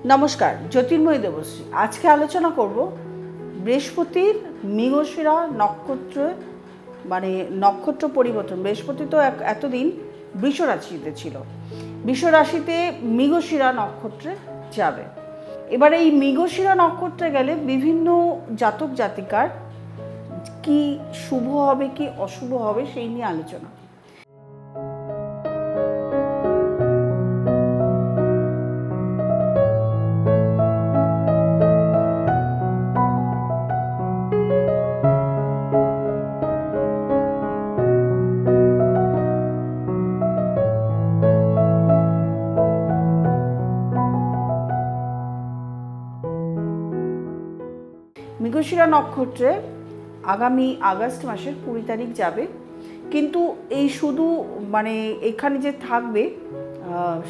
নমস্কার, জ্যোতির্ময়ী দেবশ্রী। আজকে আলোচনা করব বৃহস্পতির মৃগশিরা নক্ষত্র, মানে নক্ষত্র পরিবর্তন। বৃহস্পতি তো এতদিন বৃষ রাশিতে ছিল, বৃষ রাশিতে মৃগশিরা নক্ষত্রে যাবে। এবার এই মৃগশিরা নক্ষত্রে গেলে বিভিন্ন জাতক জাতিকার কি শুভ হবে কি অশুভ হবে সেই নিয়ে আলোচনা। মৃগশিরা নক্ষত্রে আগামী আগস্ট মাসের 20 তারিখ যাবে, কিন্তু এই শুধু মানে এখানে যে থাকবে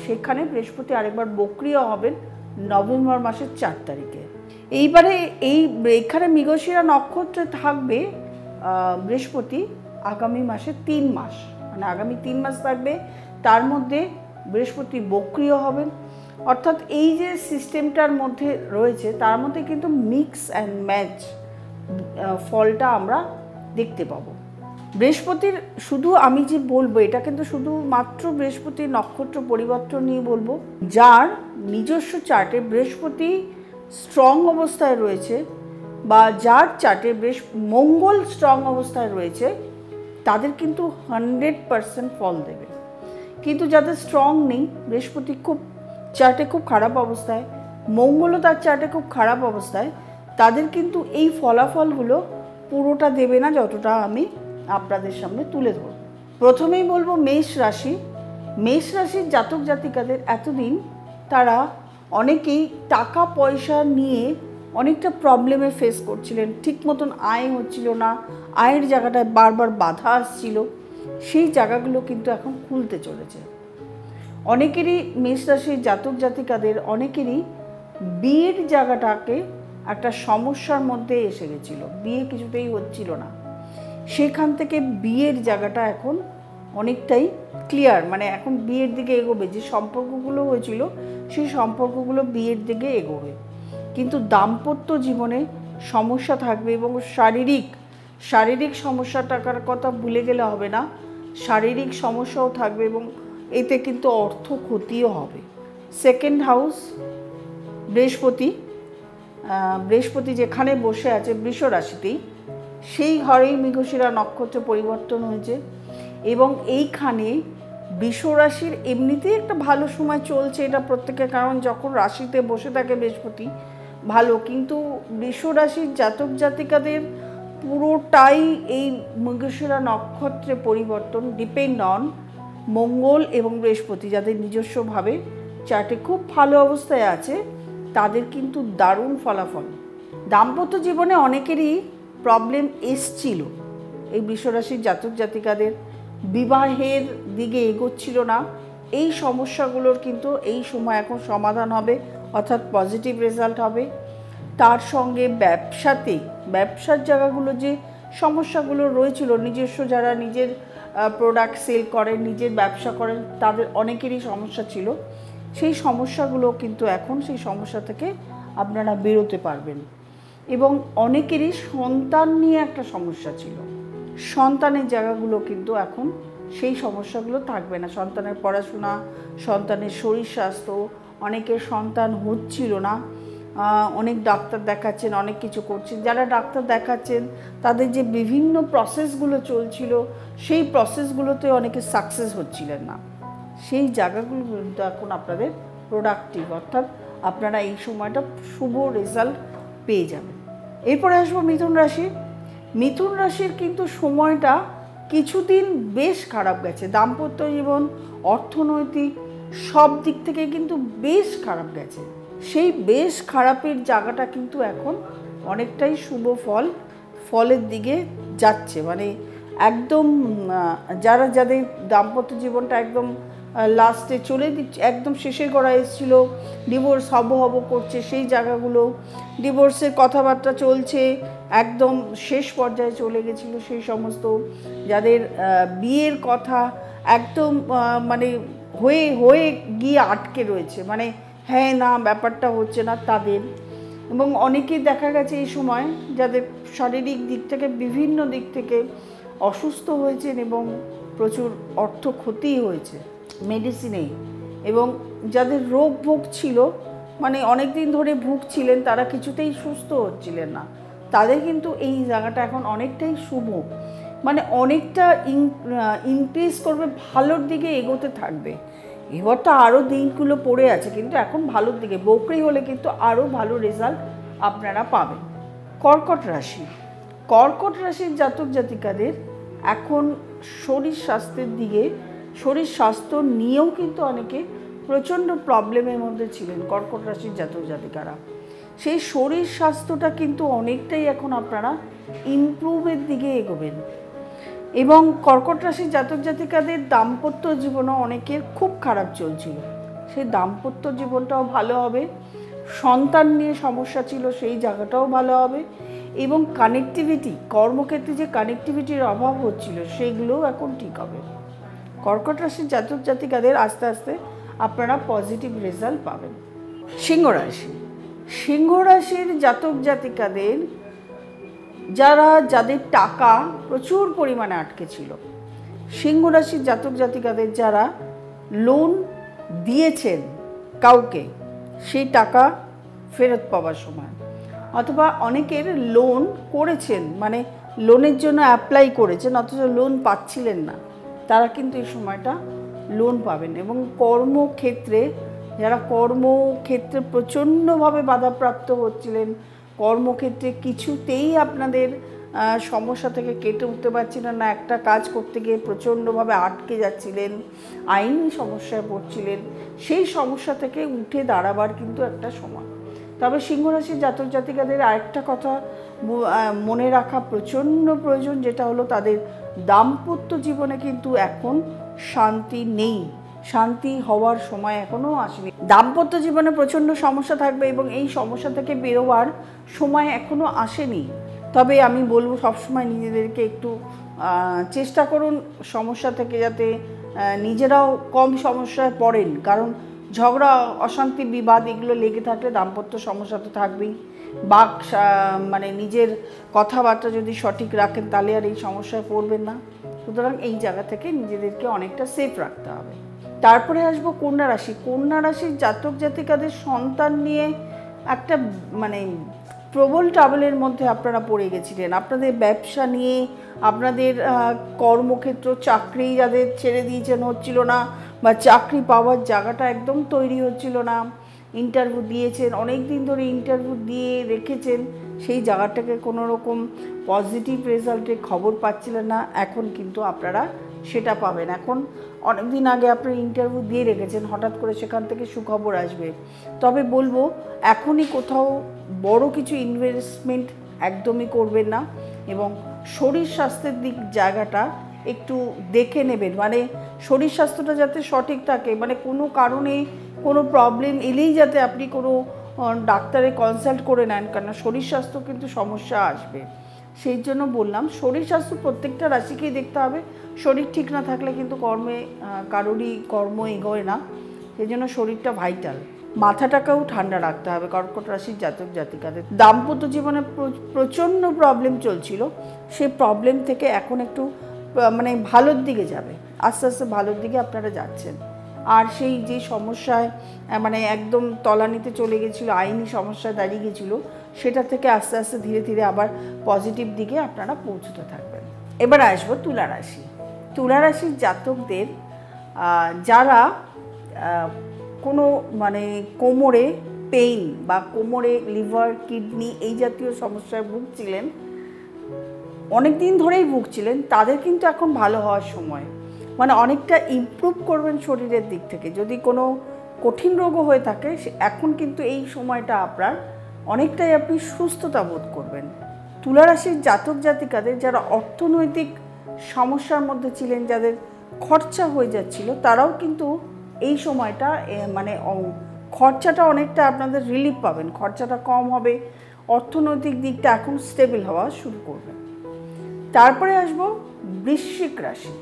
সেখানে বৃহস্পতি আরেকবার বক্রিয় হবেন নভেম্বর মাসের 4 তারিখে। এইবারে এখানে মৃগশিরা নক্ষত্রে থাকবে বৃহস্পতি আগামী মাসে 3 মাস, মানে আগামী 3 মাস থাকবে। তার মধ্যে বৃহস্পতি বক্রিয় হবেন, অর্থাৎ এই যে সিস্টেমটার মধ্যে রয়েছে তার মধ্যে কিন্তু মিক্স অ্যান্ড ম্যাচ ফলটা আমরা দেখতে পাবো। বৃহস্পতির শুধু আমি যে বলবো এটা কিন্তু শুধুমাত্র বৃহস্পতির নক্ষত্র পরিবর্তন নিয়ে বলবো। যার নিজস্ব চার্টে বৃহস্পতি স্ট্রং অবস্থায় রয়েছে বা যার চার্টে মঙ্গল স্ট্রং অবস্থায় রয়েছে তাদের কিন্তু 100% ফল দেবে। কিন্তু যাদের স্ট্রং নেই, বৃহস্পতি খুব চার্টে খুব খারাপ অবস্থায়, মঙ্গলও তার চার্টে খুব খারাপ অবস্থায়, তাদের কিন্তু এই ফলাফলগুলো পুরোটা দেবে না যতটা আমি আপনাদের সামনে তুলে ধরব। প্রথমেই বলবো মেষ রাশি। মেষ রাশির জাতক জাতিকাদের এতদিন তারা অনেকেই টাকা পয়সা নিয়ে অনেকটা প্রবলেমে ফেস করছিলেন, ঠিক মতন আয় হচ্ছিল না, আয়ের জায়গাটায় বারবার বাধা আসছিল, সেই জায়গাগুলো কিন্তু এখন খুলতে চলেছে। অনেকেরই মেষ রাশির জাতক জাতিকাদের অনেকেরই বিয়ের জায়গাটাকে একটা সমস্যার মধ্যে এসে গেছিলো, বিয়ে কিছুতেই হচ্ছিল না, সেখান থেকে বিয়ের জায়গাটা এখন অনেকটাই ক্লিয়ার, মানে এখন বিয়ের দিকে এগোবে। যে সম্পর্কগুলো হয়েছিল সেই সম্পর্কগুলো বিয়ের দিকে এগোবে। কিন্তু দাম্পত্য জীবনে সমস্যা থাকবে এবং শারীরিক সমস্যা টাকার কথা ভুলে গেলে হবে না, শারীরিক সমস্যাও থাকবে এবং এতে কিন্তু অর্থ ক্ষতিও হবে। সেকেন্ড হাউস বৃহস্পতি যেখানে বসে আছে বৃষ রাশিতেই, সেই ঘরেই মৃগশিরা নক্ষত্র পরিবর্তন হয়েছে এবং এইখানে বৃষ রাশির এমনিতেই একটা ভালো সময় চলছে এটা প্রত্যেকের, কারণ যখন রাশিতে বসে থাকে বৃহস্পতি ভালো, কিন্তু বৃষ রাশির জাতক জাতিকাদের পুরোটাই এই মৃগশিরা নক্ষত্রে পরিবর্তন ডিপেন্ড অন মঙ্গল এবং বৃহস্পতি। যাদের নিজস্বভাবে চার্টে খুব ভালো অবস্থায় আছে তাদের কিন্তু দারুণ ফলাফল। দাম্পত্য জীবনে অনেকেরই প্রবলেম এসছিল, এই বৃষরাশির জাতক জাতিকাদের বিবাহের দিকে এগোচ্ছিল না, এই সমস্যাগুলোর কিন্তু এই সময় এখন সমাধান হবে, অর্থাৎ পজিটিভ রেজাল্ট হবে। তার সঙ্গে ব্যবসার জায়গাগুলো যে সমস্যাগুলো রয়েছিল, নিজস্ব যারা নিজের প্রোডাক্ট সেল করেন, নিজের ব্যবসা করেন, তাদের অনেকেরই সমস্যা ছিল, সেই সমস্যাগুলো কিন্তু এখন সেই সমস্যা থেকে আপনারা বেরোতে পারবেন। এবং অনেকেরই সন্তান নিয়ে একটা সমস্যা ছিল, সন্তানের জায়গাগুলো কিন্তু এখন সেই সমস্যাগুলো থাকবে না। সন্তানের পড়াশোনা, সন্তানের শরীর স্বাস্থ্য, অনেকের সন্তান হচ্ছিল না, অনেক ডাক্তার দেখাচ্ছেন, অনেক কিছু করছেন। যারা ডাক্তার দেখাচ্ছেন তাদের যে বিভিন্ন প্রসেসগুলো চলছিল সেই প্রসেসগুলোতে অনেকে সাকসেস হচ্ছিলেন না, সেই জায়গাগুলো কিন্তু এখন আপনাদের প্রোডাক্টিভ, অর্থাৎ আপনারা এই সময়টা শুভ রেজাল্ট পেয়ে যাবেন। এরপরে আসবো মিথুন রাশি। মিথুন রাশির কিন্তু সময়টা কিছুদিন বেশ খারাপ গেছে, দাম্পত্য জীবন, অর্থনৈতিক সব দিক থেকে কিন্তু বেশ খারাপ গেছে। সেই বেশ খারাপের জায়গাটা কিন্তু এখন অনেকটাই শুভ ফলের দিকে যাচ্ছে, মানে একদম যাদের দাম্পত্য জীবনটা একদম লাস্টে চলে দিচ্ছে, একদম শেষের গোড়ায় এসেছিল, ডিভোর্স হব করছে, সেই জায়গাগুলো ডিভোর্সের কথাবার্তা চলছে, একদম শেষ পর্যায়ে চলে গেছিলো। সেই সমস্ত যাদের বিয়ের কথা একদম মানে হয়ে গিয়ে আটকে রয়েছে, মানে হ্যাঁ না ব্যাপারটা হচ্ছে না তাদের, এবং অনেকেই দেখা গেছে এই সময় যাদের শারীরিক দিক থেকে বিভিন্ন দিক থেকে অসুস্থ হয়েছেন এবং প্রচুর অর্থ ক্ষতি হয়েছে মেডিসিনেই, এবং যাদের রোগ ভোগ ছিল মানে অনেক দিন ধরে ভুগছিলেন তারা কিছুতেই সুস্থ হচ্ছিলেন না, তাদের কিন্তু এই জায়গাটা এখন অনেকটাই শুভ, মানে অনেকটা ইনক্রিজ করবে, ভালোর দিকে এগোতে থাকবে। এবারটা আরও দিনগুলো পড়ে আছে কিন্তু এখন ভালোর দিকে, বকরি হলে কিন্তু আরও ভালো রেজাল্ট আপনারা পাবেন। কর্কট রাশি, কর্কট রাশির জাতক জাতিকাদের এখন শরীর স্বাস্থ্যের দিকে, শরীর স্বাস্থ্য নিয়েও কিন্তু অনেকে প্রচণ্ড প্রবলেমের মধ্যে ছিলেন কর্কট রাশির জাতক জাতিকারা, সেই শরীর স্বাস্থ্যটা কিন্তু অনেকটাই এখন আপনারা ইমপ্রুভের দিকে এগোবেন। এবং কর্কট রাশির জাতক জাতিকাদের দাম্পত্য জীবনও অনেকের খুব খারাপ চলছিল, সেই দাম্পত্য জীবনটাও ভালো হবে, সন্তান নিয়ে সমস্যা ছিল সেই জায়গাটাও ভালো হবে, এবং কানেক্টিভিটি, কর্মক্ষেত্রে যে কানেক্টিভিটির অভাব হচ্ছিল সেগুলোও এখন ঠিক হবে। কর্কট রাশির জাতক জাতিকাদের আস্তে আস্তে আপনারা পজিটিভ রেজাল্ট পাবেন। সিংহ রাশি, সিংহ রাশির জাতক জাতিকাদের যাদের টাকা প্রচুর পরিমাণে আটকে ছিল, সিংহ রাশির জাতক জাতিকাদের যারা লোন দিয়েছেন কাউকে, সেই টাকা ফেরত পাওয়ার সময়, অথবা অনেকের লোন করেছেন মানে লোনের জন্য অ্যাপ্লাই করেছেন অথচ লোন পাচ্ছিলেন না, তারা কিন্তু এই সময়টা লোন পাবেন। এবং কর্মক্ষেত্রে যারা কর্মক্ষেত্রে প্রচণ্ডভাবে বাধাপ্রাপ্ত হচ্ছিলেন, কর্মক্ষেত্রে কিছুতেই আপনাদের সমস্যা থেকে কেটে উঠতে পারছিলেন না, একটা কাজ করতে গিয়ে প্রচণ্ডভাবে আটকে যাচ্ছিলেন, আইনি সমস্যায় পড়ছিলেন, সেই সমস্যা থেকে উঠে দাঁড়াবার কিন্তু একটা সময়। তবে সিংহ রাশির জাতক জাতিকাদের আরেকটা কথা মনে রাখা প্রচণ্ড প্রয়োজন, যেটা হলো তাদের দাম্পত্য জীবনে কিন্তু এখন শান্তি নেই, শান্তি হওয়ার সময় এখনও আসেনি, দাম্পত্য জীবনে প্রচণ্ড সমস্যা থাকবে এবং এই সমস্যা থেকে বেরোবার সময় এখনও আসেনি। তবে আমি বলবো সবসময় নিজেদেরকে একটু চেষ্টা করুন সমস্যা থেকে যাতে নিজেরাও কম সমস্যায় পড়েন, কারণ ঝগড়া অশান্তি বিবাদ এগুলো লেগে থাকলে দাম্পত্য সমস্যা তো থাকবেই, বাক মানে নিজের কথাবার্তা যদি সঠিক রাখেন তাহলে আর এই সমস্যায় পড়বেন না। সুতরাং এই জায়গা থেকে নিজেদেরকে অনেকটা সেফ রাখতে হবে। তারপরে আসবো কন্যা রাশি, কন্যা রাশির জাতক জাতিকাদের সন্তান নিয়ে একটা মানে প্রবল ট্রাবলের মধ্যে আপনারা পড়ে গেছিলেন, আপনাদের ব্যবসা নিয়ে, আপনাদের কর্মক্ষেত্র চাকরি যাদের ছেড়ে দিয়েছেন হচ্ছিল না, বা চাকরি পাওয়ার জায়গাটা একদম তৈরি হচ্ছিল না, ইন্টারভিউ দিয়েছেন অনেক দিন ধরে, ইন্টারভিউ দিয়ে রেখেছেন, সেই জায়গাটাকে কোনো রকম পজিটিভ রেজাল্টের খবর পাচ্ছিলেন না, এখন কিন্তু আপনারা সেটা পাবেন। এখন অনেক দিন আগে আপনি ইন্টারভিউ দিয়ে রেখেছেন, হঠাৎ করে সেখান থেকে সুখবর আসবে। তবে বলবো এখনই কোথাও বড় কিছু ইনভেস্টমেন্ট একদমই করবেন না, এবং শরীর স্বাস্থ্যের দিক জায়গাটা একটু দেখে নেবেন, মানে শরীর স্বাস্থ্যটা যাতে সঠিক থাকে, মানে কোনো কারণে কোনো প্রবলেম এলেই যাতে আপনি কোনো ডাক্তারে কনসাল্ট করে নেন, কারণ শরীর স্বাস্থ্য কিন্তু সমস্যা আসবে। সেই জন্য বললাম শরীর স্বাস্থ্য প্রত্যেকটা রাশিকেই দেখতে হবে, শরীর ঠিক না থাকলে কিন্তু কারোরই কর্ম এগোয় না, সেই জন্য শরীরটা ভাইটাল। মাথাটাকেও ঠান্ডা রাখতে হবে কর্কট রাশির জাতক জাতিকাদের। দাম্পত্য জীবনে প্রচণ্ড প্রবলেম চলছিল, সেই প্রবলেম থেকে এখন একটু মানে ভালোর দিকে যাবে, আস্তে আস্তে ভালোর দিকে আপনারা যাচ্ছেন। আর সেই যে সমস্যায় মানে একদম তলানিতে চলে গেছিলো, আইনি সমস্যায় দাঁড়িয়ে গেছিলো, সেটা থেকে আস্তে আস্তে ধীরে ধীরে আবার পজিটিভ দিকে আপনারা পৌঁছতে থাকবেন। এবার আসবো তুলা রাশি, তুলা রাশির জাতকদের যারা কোনো মানে কোমরে পেইন বা কোমরে লিভার কিডনি এই জাতীয় সমস্যায় ভুগছিলেন, অনেক দিন ধরেই ভুগছিলেন, তাদের কিন্তু এখন ভালো হওয়ার সময়, মানে অনেকটা ইমপ্রুভ করবেন শরীরের দিক থেকে। যদি কোনো কঠিন রোগও হয়ে থাকে এখন কিন্তু এই সময়টা আপনার অনেকটাই আপনি সুস্থতা বোধ করবেন। তুলা রাশির জাতক জাতিকাদের যারা অর্থনৈতিক সমস্যার মধ্যে ছিলেন, যাদের খরচা হয়ে যাচ্ছিল, তারাও কিন্তু এই সময়টা মানে খরচাটা অনেকটা আপনাদের রিলিফ পাবেন, খরচাটা কম হবে, অর্থনৈতিক দিকটা এখন স্টেবল হওয়া শুরু করবে। তারপরে আসবো বৃশ্চিক রাশি,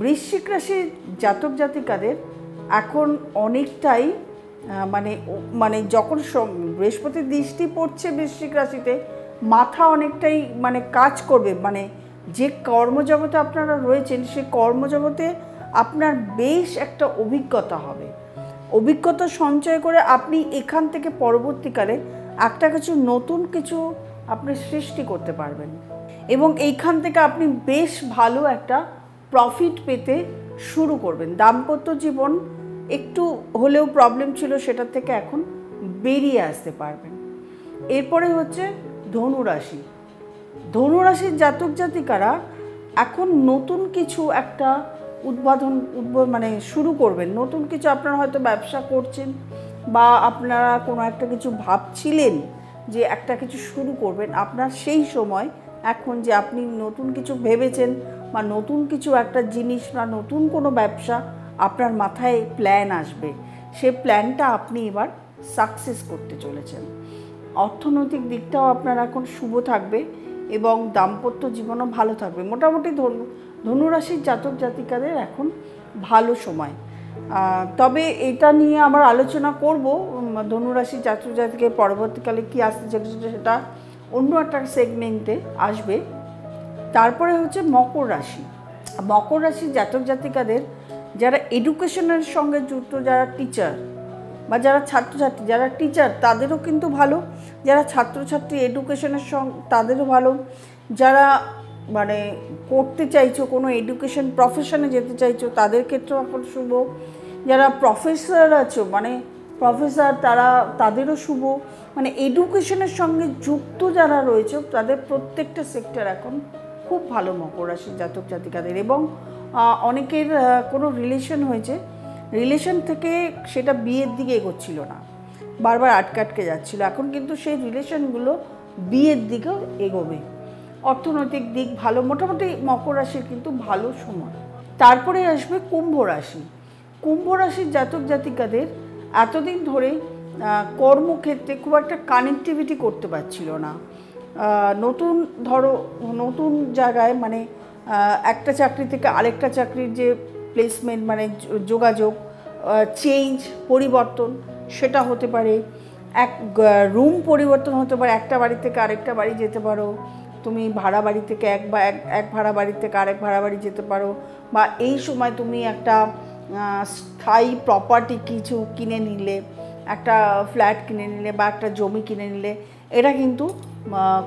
বৃশ্চিক রাশির জাতক জাতিকাদের এখন অনেকটাই মানে যখন বৃহস্পতির দৃষ্টি পড়ছে বৃশ্চিক রাশিতে, মাথা অনেকটাই মানে কাজ করবে, মানে যে কর্মজগতে আপনারা রয়েছেন সেই কর্মজগতে আপনার বেশ একটা অভিজ্ঞতা হবে। অভিজ্ঞতা সঞ্চয় করে আপনি এখান থেকে পরবর্তীকালে একটা নতুন কিছু আপনি সৃষ্টি করতে পারবেন এবং এইখান থেকে আপনি বেশ ভালো একটা প্রফিট পেতে শুরু করবেন। দাম্পত্য জীবন একটু হলেও প্রবলেম ছিল, সেটা থেকে এখন বেরিয়ে আসতে পারবেন। এরপরে হচ্ছে ধনুরাশি। ধনুরাশির জাতক জাতিকারা এখন নতুন কিছু একটা মানে শুরু করবেন। নতুন কিছু আপনারা হয়তো ব্যবসা করছেন বা আপনারা কোনো একটা কিছু ভাবছিলেন যে একটা কিছু শুরু করবেন, আপনার সেই সময় এখন যে আপনি নতুন কিছু ভেবেছেন বা নতুন কিছু একটা জিনিস বা নতুন কোনো ব্যবসা আপনার মাথায় প্ল্যান আসবে, সেই প্ল্যানটা আপনি এবার সাকসেস করতে চলেছেন। অর্থনৈতিক দিকটাও আপনার এখন শুভ থাকবে এবং দাম্পত্য জীবনও ভালো থাকবে। মোটামুটি ধনুরাশির জাতক জাতিকাদের এখন ভালো সময়। তবে এটা নিয়ে আমার আলোচনা করব, ধনুরাশির জাতক জাতিকে পরবর্তীকালে কী আসতে চলেছে সেটা অন্য একটা সেগমেন্টে আসবে। তারপরে হচ্ছে মকর রাশি। মকর রাশির জাতক জাতিকাদের যারা এডুকেশনের সঙ্গে যুক্ত, যারা টিচার বা যারা ছাত্রছাত্রী, যারা টিচার তাদেরও কিন্তু ভালো, যারা ছাত্রছাত্রী এডুকেশনের সঙ্গে তাদেরও ভালো, যারা মানে করতে চাইছো কোনো এডুকেশন প্রফেশনে যেতে চাইছো তাদের ক্ষেত্রেও এখন শুভ, যারা প্রফেসর আছো মানে প্রফেসর তাদেরও শুভ, মানে এডুকেশনের সঙ্গে যুক্ত যারা রয়েছে তাদের প্রত্যেকটা সেক্টর এখন খুব ভালো মকর রাশির জাতক জাতিকাদের। এবং অনেকের কোনো রিলেশন হয়েছে, রিলেশন থেকে সেটা বিয়ের দিকে এগোচ্ছিল না, বারবার আটকে যাচ্ছিল, এখন কিন্তু সেই রিলেশনগুলো বিয়ের দিকেও এগোবে। অর্থনৈতিক দিক ভালো, মোটামুটি মকর রাশির কিন্তু ভালো সময়। তারপরে আসবে কুম্ভ রাশি। কুম্ভ রাশির জাতক জাতিকাদের এতদিন ধরে কর্মক্ষেত্রে খুব একটা কানেক্টিভিটি করতে পারছিল না। নতুন জায়গায় মানে একটা চাকরি থেকে আরেকটা চাকরির যে প্লেসমেন্ট মানে যোগাযোগ, চেঞ্জ পরিবর্তন সেটা হতে পারে, এক রুম পরিবর্তন হতে পারে, একটা বাড়ি থেকে আরেকটা বাড়ি যেতে পারো, তুমি ভাড়া বাড়ি থেকে এক ভাড়া বাড়ি থেকে আরেক ভাড়া বাড়ি যেতে পারো, বা এই সময় তুমি একটা স্থায়ী প্রপার্টি কিছু কিনে নিলে, একটা ফ্ল্যাট কিনে নিলে বা একটা জমি কিনে নিলে, এটা কিন্তু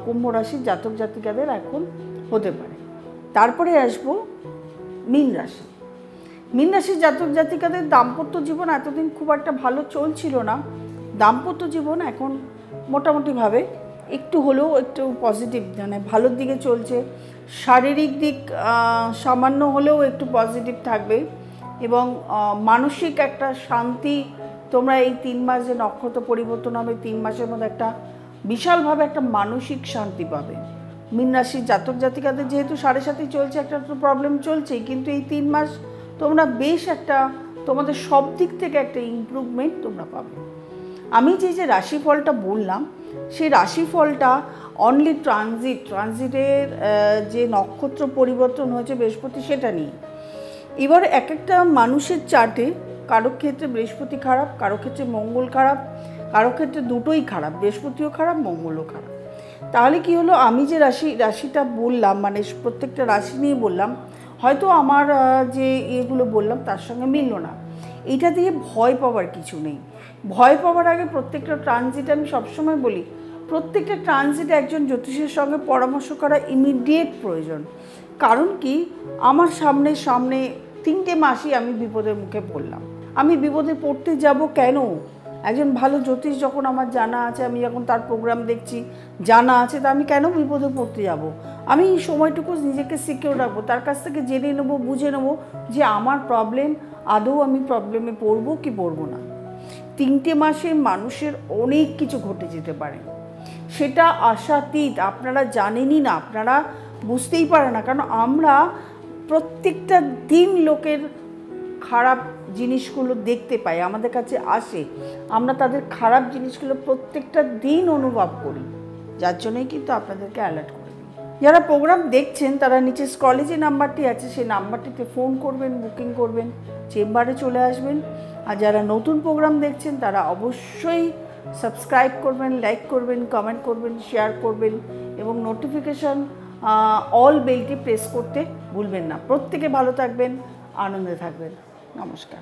কুম্ভ রাশির জাতক জাতিকাদের এখন হতে পারে। তারপরে আসবো মীন রাশি। মীন রাশির জাতক জাতিকাদের দাম্পত্য জীবন এতদিন খুব একটা ভালো চলছিল না, দাম্পত্য জীবন এখন মোটামুটিভাবে একটু হলেও একটু পজিটিভ মানে ভালোর দিকে চলছে। শারীরিক দিক সামান্য হলেও একটু পজিটিভ থাকবে এবং মানসিক একটা শান্তি তোমরা এই 3 মাস যে নক্ষত্র পরিবর্তন হবে 3 মাসের মধ্যে একটা বিশালভাবে একটা মানসিক শান্তি পাবে। মীন রাশির জাতক জাতিকাদের যেহেতু 7.5 চলছে, একটা তো প্রবলেম চলছেই, কিন্তু এই 3 মাস তোমরা বেশ একটা তোমাদের সব দিক থেকে একটা ইমপ্রুভমেন্ট তোমরা পাবে। আমি যে রাশিফলটা বললাম সেই রাশিফলটা অনলি ট্রানজিটের যে নক্ষত্র পরিবর্তন হয়েছে বৃহস্পতি সেটা নিয়ে। এবার এক একটা মানুষের চার্টে কারো ক্ষেত্রে বৃহস্পতি খারাপ, কারো ক্ষেত্রে মঙ্গল খারাপ, কারো ক্ষেত্রে দুটোই খারাপ, বৃহস্পতিও খারাপ মঙ্গলও খারাপ। তাহলে কি হলো, আমি যে রাশিটা বললাম মানে প্রত্যেকটা রাশি নিয়ে বললাম, হয়তো আমার যে এগুলো বললাম তার সঙ্গে মিলল না। এটা দিয়ে ভয় পাওয়ার কিছু নেই। ভয় পাওয়ার আগে প্রত্যেকটা ট্রানজিট, আমি সবসময় বলি প্রত্যেকটা ট্রানজিটে একজন জ্যোতিষের সঙ্গে পরামর্শ করা ইমিডিয়েট প্রয়োজন। কারণ কি, আমার সামনে 3টে মাসই আমি বিপদের মুখে পড়লাম। আমি বিপদে পড়তে যাব কেন? একজন ভালো জ্যোতিষ যখন আমার জানা আছে, আমি যখন তার প্রোগ্রাম দেখছি জানা আছে, তা আমি কেন বিপদে পড়তে যাব? আমি এই সময়টুকু নিজেকে সিকিউর রাখবো, তার কাছ থেকে জেনে নেবো, বুঝে নেবো যে আমার প্রবলেম আদৌ আমি প্রবলেমে পড়বো কি পড়বো না। 3টে মাসে মানুষের অনেক কিছু ঘটে যেতে পারে, সেটা আশাতীত। আপনারা জানেনই না, আপনারা বুঝতেই পারে না, কারণ আমরা প্রত্যেকটা দিন লোকের খারাপ জিনিসগুলো দেখতে পাই, আমাদের কাছে আসে, আমরা তাদের খারাপ জিনিসগুলো প্রত্যেকটা দিন অনুভব করি, যার জন্যই কিন্তু আপনাদেরকে অ্যালার্ট করে দিই। যারা প্রোগ্রাম দেখছেন তারা নিচে স্ক্রলে যে নাম্বারটি আছে সেই নাম্বারটিতে ফোন করবেন, বুকিং করবেন, চেম্বারে চলে আসবেন। আর যারা নতুন প্রোগ্রাম দেখছেন তারা অবশ্যই সাবস্ক্রাইব করবেন, লাইক করবেন, কমেন্ট করবেন, শেয়ার করবেন এবং নোটিফিকেশান অল বেলটি প্রেস করতে ভুলবেন না। প্রত্যেকে ভালো থাকবেন, আনন্দে থাকবেন। নমস্কার।